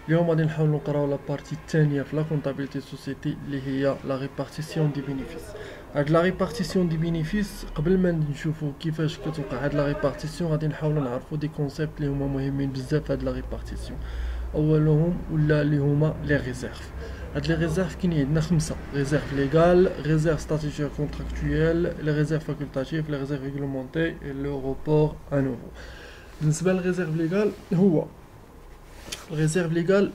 اليوم غادي نحاولوا نقراو لا بارتي الثانيه في لا كونطابيلتي سوسيتي اللي هي لا ريبارتيسيون دي بينيفيس. هاد لا ريبارتيسيون دي بينيفيس قبل ما نشوفوا كيفاش كتوقع هاد لا ريبارتيسيون غادي نحاولوا نعرفوا دي كونسيبت اللي هما مهمين بزاف هاد لا ريبارتيسيون. اولهم ولا اللي هما لي ريزيرف. هاد لي ريزيرف كاينين عندنا خمسه: ريزيرف ليغال، ريزيرف ستاتيتير كونتراكتويال، لي ريزيرف فاكولتاتيف، لي ريزيرف ريغلومونتي et le report à nouveau. بالنسبه للريزيرف ليغال هو réserve légale,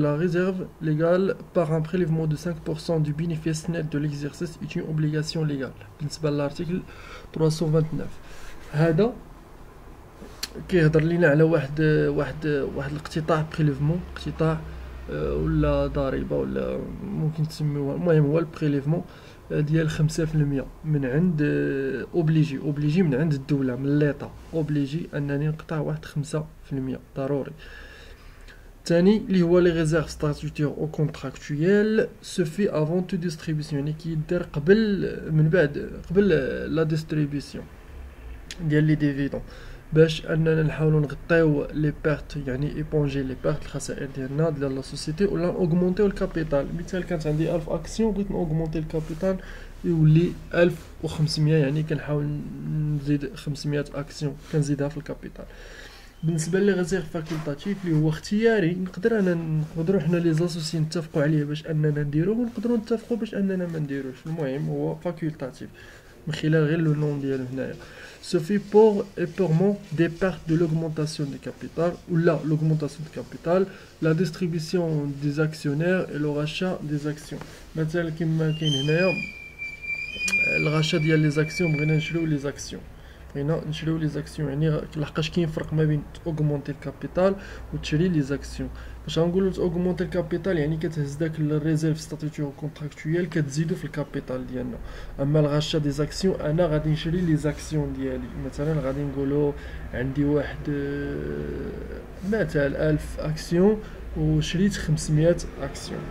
la réserve légale par un prélèvement de 5% du bénéfice net de l'exercice est une obligation légale. بالنسبة l'article 329 هذا كيهضر لينا على واحد الاقتطاع بريليفمون، اقتطاع ولا ضريبة ولا ممكن تسميوها، المهم هو البريليفمون ديال 5% من عند اوبليجي من عند الدولة، من ليطا اوبليجي انني نقطع واحد 5% ضروري. الثاني اللي هو لي ريزيرف ستاتيتير او كونتراكتويال سو في افون تو ديستريبيسيون، يعني كيدار قبل لا ديستريبيسيون ديال لي ديفيدون، باش اننا نحاولوا نغطيو لي بيرت، يعني ايبونجي لي بيرت الخسائر ديالنا ديال لا سوسيتي، ولا اوغمونتيو الكابيتال. مثال كانت عندي 1000 اكسيون بغيت اوغمونتي الكابيتال يولي 1500، يعني كنحاول نزيد 500 اكسيون كنزيدها في الكابيتال. بالنسبه لي ريزيرف فاكولتاتيف اللي هو اختياري، نقدروا حنا لي زاسوسي نتفقوا عليه باش اننا نديروه، ونقدروا نتفقوا باش اننا ما نديروش. المهم هو فاكولتاتيف من خلال غير لو نون ديالو هنايا. سوفي بور ايبورمون دي بارت دو لوغمونطاسيون دي كابيتال ولا لوغمونطاسيون دي كابيتال، لا ديستريبيسيون دي زاكسيونير اي لو راشا دي زاكسيون. مثلا كما كاين هنايا الغاشا ديال لي زاكسيون، بغينا نشريو لي زاكسيون، بغينا نشريو لي زاكسيون، يعني لحقاش كاين فرق ما بين اوغمونتي الكابيتال وتشري لي زاكسيون. باش غنقولوا اوغمونتي الكابيتال يعني كتهز داك الريزيرف ستاتيتير كونتراكتويال كتزيدو في الكابيتال ديالنا. اما الغاشا دي زاكسيون انا غادي نشري لي زاكسيون ديالي، مثلا غادي نقولوا عندي واحد مثال 1000 اكسيون وشريت 500 اكسيون.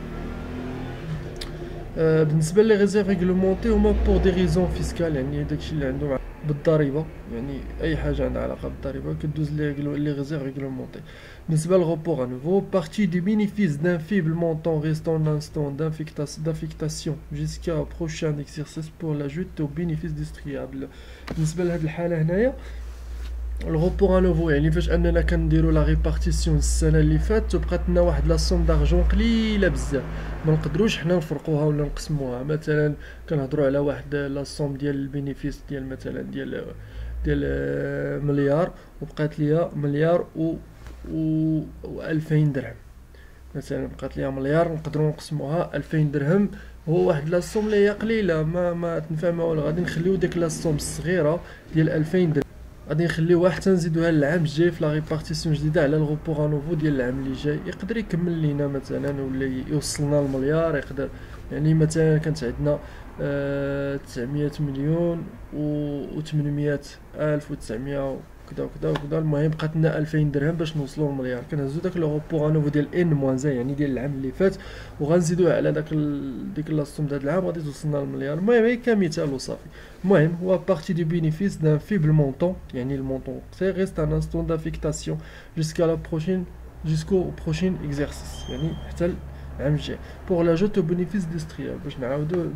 بالنسبه لي ريزيرف ريغلومونتي هما بور دي ريزون فيسكال، يعني داكشي اللي عنده بالضريبه، يعني اي حاجه عندها علاقه بالضريبه كدوز لي ريزيرف ريغلومونتي. بالنسبه للغوبور انوفو بارتي دي بينيفيس دان فيبل مونطون ريستون لانستون دافيكتاسيون جيسكا بروشان اكسيرسيس بور لاجوت او بينيفيس ديستريابل. بالنسبه لهاد الحاله هنايا الغوبور انوفو يعني فاش اننا كنديرو لا ريبارتيسيون السنه اللي فاتت وبقات لنا واحد لا سوم دارجون قليله بزاف، ما نقدروش حنا نفرقوها ولا نقسموها. مثلا كنهضروا على واحد لا سوم ديال البينيفيس ديال مثلا ديال مليار، وبقات ليا مليار و 2000 درهم. مثلا بقات ليا مليار نقدروا نقسموها 2000 درهم، هو واحد لا سوم اللي هي قليله ما تنفع ما والو. غادي نخليو ديك لا سوم الصغيره ديال 2000 درهم غادي نخليوها حتى نزيدوها للعام الجاي في لا ريبارتيسيون جديده على الغوبور انوفو ديال العام اللي جاي. يقدر يكمل لينا مثلا ولا يوصلنا المليار، يقدر يعني مثلا كانت عندنا 900 مليون و 800 الف و 900 وكذا وكذا وكذا، المهم بقات لنا 2000 درهم باش نوصلوا للمليار. كنهزو داك الغوبور انوفو ديال ان موان يعني ديال العام اللي فات، وغنزيدوه على ديك لاصوم ديال هاد العام غادي توصلنا للمليار. المهم هي كمثال وصافي. المهم هو بارتي دو بينيفيس دان فيبل مونطون، يعني المونطون سي ريست ان انستون دافيكتاسيون جوسكا لا بروشين جوسكو بروشين اكزرسيس، يعني حتى العام الجاي بور لاجوت او بينيفيس ديستريال،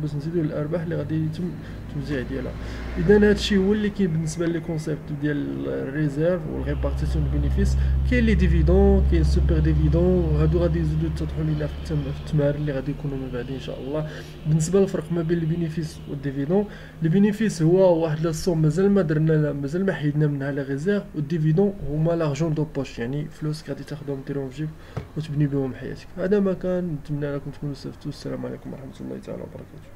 باش نزيدو الارباح اللي غادي يتم التوزيع ديالها. اذا هادشي هو اللي كاين بالنسبه لي كونسيبت ديال الريزيرف والريبارتيسيون دو بينيفيس. كاين لي ديفيدون، كاين سوبر ديفيدون، هادو غادي يزيدو يتضحوا لينا في التمارين اللي غادي يكونوا من بعد ان شاء الله. بالنسبه للفرق ما بين البينيفيس والديفيدون، البينيفيس هو واحد لا سوم مازال ما درنا مازال ما حيدنا منها لي ريزيرف، والديفيدون هما لارجون دو بوش، يعني فلوس غادي تاخذهم ديرهم في جيب وتبني بهم حياتك. هذا ما كان، نتمنى لكم تكونوا استفدتوا. السلام عليكم ورحمه الله تعالى وبركاته.